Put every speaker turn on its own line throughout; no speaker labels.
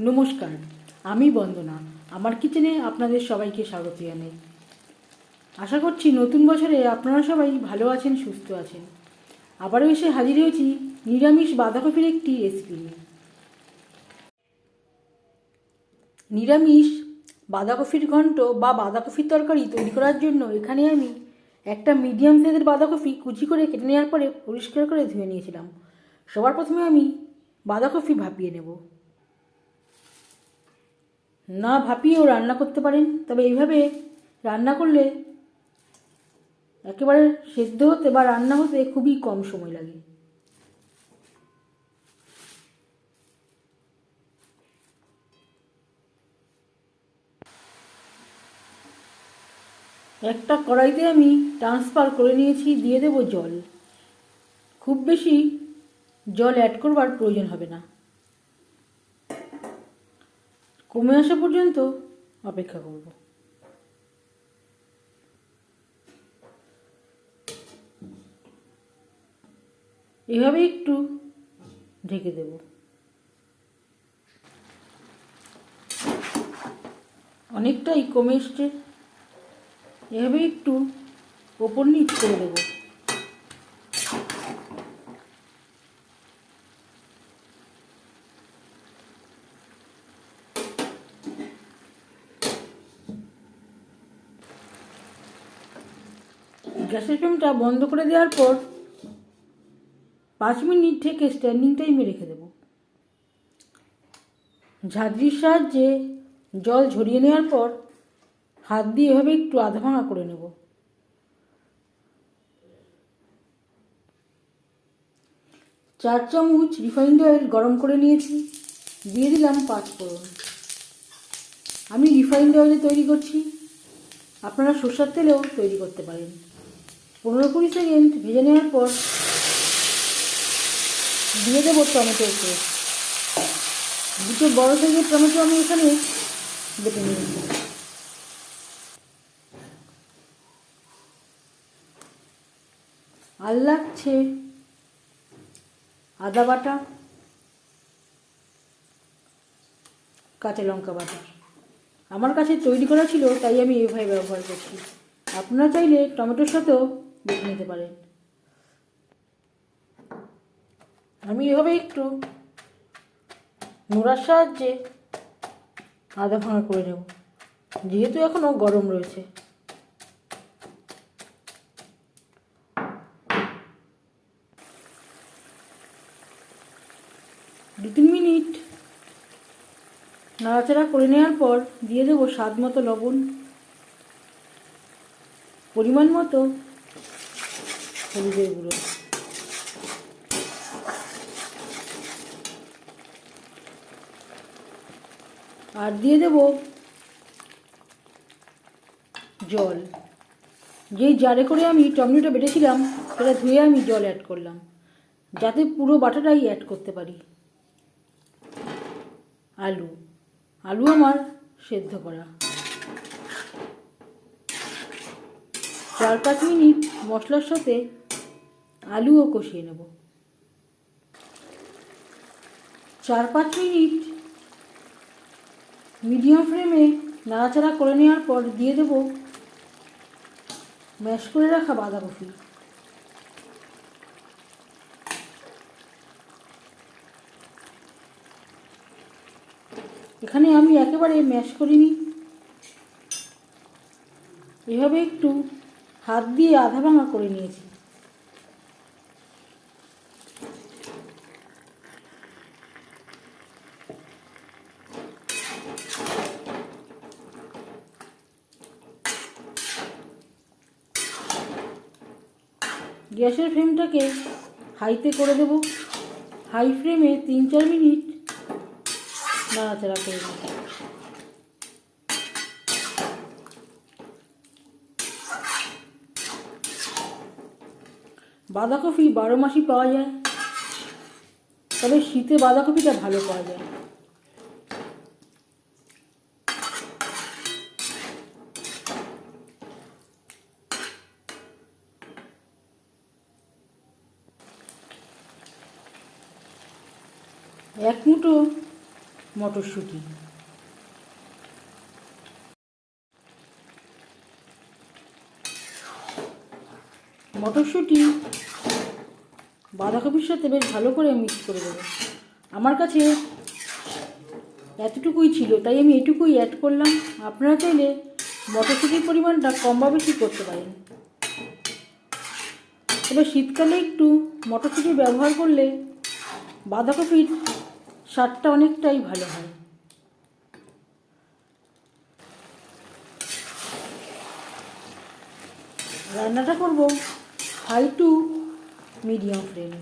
নমস্কার, আমি বন্দনা। আমার কিচেনে আপনাদের সবাইকে স্বাগত জানাই। আশা করছি নতুন বছরে আপনারা সবাই ভালো আছেন, সুস্থ আছেন। আবারও এসে হাজির হয়েছি নিরামিষ বাঁধাকপির একটি রেসিপি নিয়ে। নিরামিষ বাঁধাকপির ঘন্ট বা বাঁধাকপির তরকারি তৈরি করার জন্য এখানে আমি একটা মিডিয়াম সাইজের বাঁধাকপি কুচি করে কেটে নেওয়ার পরে পরিষ্কার করে ধুয়ে নিয়েছিলাম। সবার প্রথমে আমি বাঁধাকপি ভাপিয়ে নেব। না ভাপিয়েও রান্না করতে পারেন, তবে এইভাবে রান্না করলে একেবারে সেদ্ধ হতে বা রান্না হতে খুবই কম সময় লাগে। একটা কড়াইতে আমি ট্রান্সফার করে নিয়েছি, দিয়ে দেব জল। খুব বেশি জল অ্যাড করবার প্রয়োজন হবে না, কমে আসা পর্যন্ত অপেক্ষা করব। এভাবে একটু ঢেকে দেব। অনেকটাই কমে এসছে, এভাবে একটু ওপর নিচ করে দেব। গ্যাসের ফ্লেমটা বন্ধ করে দেওয়ার পর 5 মিনিট থেকে স্ট্যান্ডিং টাইমে রেখে দেব। ঝাঁঝরির সাহায্যে জল ঝরিয়ে নেওয়ার পর হাত দিয়ে এভাবে একটু আধা ভাঙা করে নেব। চার চামচ রিফাইন্ড অয়েল গরম করে নিয়েছি, দিয়ে দিলাম 5 ফোড়ন। আমি রিফাইন্ড অয়েলে তৈরি করছি, আপনারা সরষের তেলেও তৈরি করতে পারেন। 15-20 সেকেন্ড ভেজে নেওয়ার পর দিয়ে দেবো টমেটো পেস্ট। 2 বড় সাইজের টমেটো আমি এখানে বেটে নিয়েছি। আর লাগছে আদা বাটা, কাঁচা লঙ্কা বাটা। আমার কাছে তৈরি করা ছিল তাই আমি এভাবে ব্যবহার করছি, আপনারা চাইলে টমেটোর সাথেও বেটে নিতে পারেন। আমি এভাবে একটু নোড়ার সাহায্যে আধা ভাঙা করে নেব, যেহেতু এখনও গরম রয়েছে। দু 3 মিনিট নাড়াচাড়া করে নেওয়ার পর দিয়ে দেবো স্বাদ মতো লবণ, পরিমাণ মতো হলুদের গুঁড়ো, আর দিয়ে দেব জল। যেই জারে করে আমি টমেটোটা বেটেছিলাম সেটা ধুয়ে আমি জল অ্যাড করলাম, যাতে পুরো বাটাটাই অ্যাড করতে পারি। আলু আমার সেদ্ধ করা। 4-5 মিনিট মশলার সাথে আলুও কষিয়ে নেব। 4-5 মিনিট মিডিয়াম ফ্লেমে নাড়াচাড়া করে নেওয়ার পর দিয়ে দেব ম্যাশ করে রাখা বাঁধাকপি। এখানে আমি একেবারে ম্যাশ করিনি, এভাবে একটু হাত দিয়ে আধা ভাঙা করে নিয়েছি। গ্যাসের ফ্লেমটাকে হাইতে করে দেব। হাই ফ্লেমে 3-4 মিনিট নাড়াচাড়া করে দেব। বাঁধাকপি 12 মাসই পাওয়া যায়, তবে শীতে বাঁধাকপিটা ভালো পাওয়া যায়। এক মুঠো মটরশুঁটি। মটরশুঁটি বাঁধাকপির সাথে বেশ ভালো করে মিক্স করে দেবো। আমার কাছে এতটুকুই ছিল, তাই আমি এটুকুই অ্যাড করলাম। আপনারা চাইলে মটরশুঁটির পরিমাণটা কম বা বেশি করতে পারেন। তবে শীতকালে একটু মটরশুঁটি ব্যবহার করলে বাঁধাকপির স্বাদটা অনেকটাই ভালো হয়। রান্নাটা করব হাই টু মিডিয়াম ফ্লেমে।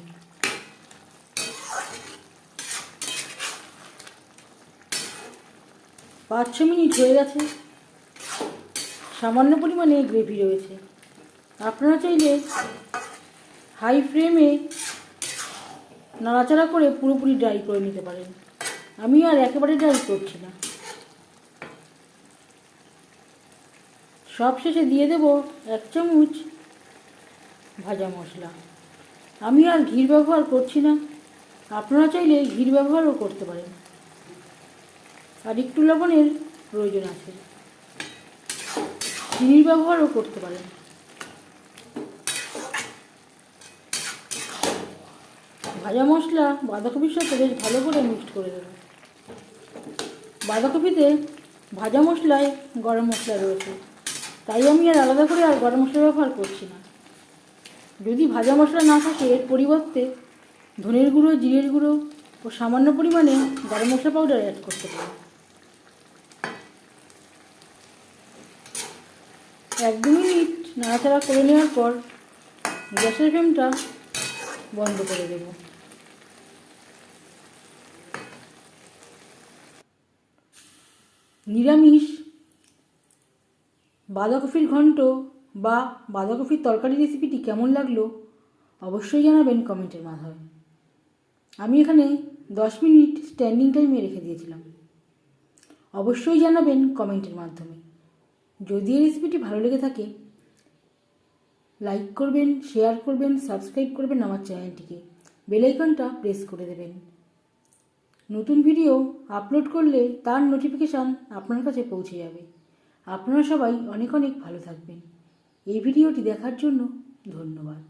5-6 মিনিট হয়ে গেছে। সামান্য পরিমাণে গ্রেভি রয়েছে। আপনারা চাইলে হাই ফ্লেমে নাড়াচাড়া করে পুরোপুরি ড্রাই করে নিতে পারেন। আমি আর একেবারে ড্রাই করছি না। সব শেষে দিয়ে দেব 1 চামচ ভাজা মশলা। আমি আর ঘির ব্যবহার করছি না, আপনারা চাইলে ঘির ব্যবহারও করতে পারেন। আর একটু লবণের প্রয়োজন আছে, চিনির ব্যবহারও করতে পারেন। ভাজা মশলা বাঁধাকপির সাথে বেশ ভালো করে মিক্সড করে দেবো। বাঁধাকপিতে ভাজা মশলায় গরম মশলা রয়েছে, তাই আমি আর আলাদা করে আর গরম মশলা ব্যবহার করছি না। যদি ভাজা মশলা না থাকে এর পরিবর্তে ধনের গুঁড়ো, জিরের গুঁড়ো ও সামান্য পরিমাণে গরম মশলা পাউডার অ্যাড করতে পারেন। 1-2 মিনিট নাড়াচাড়া করে নেওয়ার পর গ্যাসের ফ্লেমটা বন্ধ করে দেব। নিরামিষ বাঁধাকপির ঘন্ট বা বাঁধাকপির তরকারি রেসিপিটি কেমন লাগলো অবশ্যই জানাবেন কমেন্টের মাধ্যমে। আমি এখানে 10 মিনিট স্ট্যান্ডিং টাইমে রেখে দিয়েছিলাম। অবশ্যই জানাবেন কমেন্টের মাধ্যমে। যদি এই রেসিপিটি ভালো লেগে থাকে লাইক করবেন, শেয়ার করবেন, সাবস্ক্রাইব করবেন আমার চ্যানেলটিকে, বেল আইকনটা প্রেস করে দেবেন। নতুন ভিডিও আপলোড করলে তার নোটিফিকেশান আপনার কাছে পৌঁছে যাবে। আপনারা সবাই অনেক অনেক ভালো থাকবেন। এই ভিডিওটি দেখার জন্য ধন্যবাদ।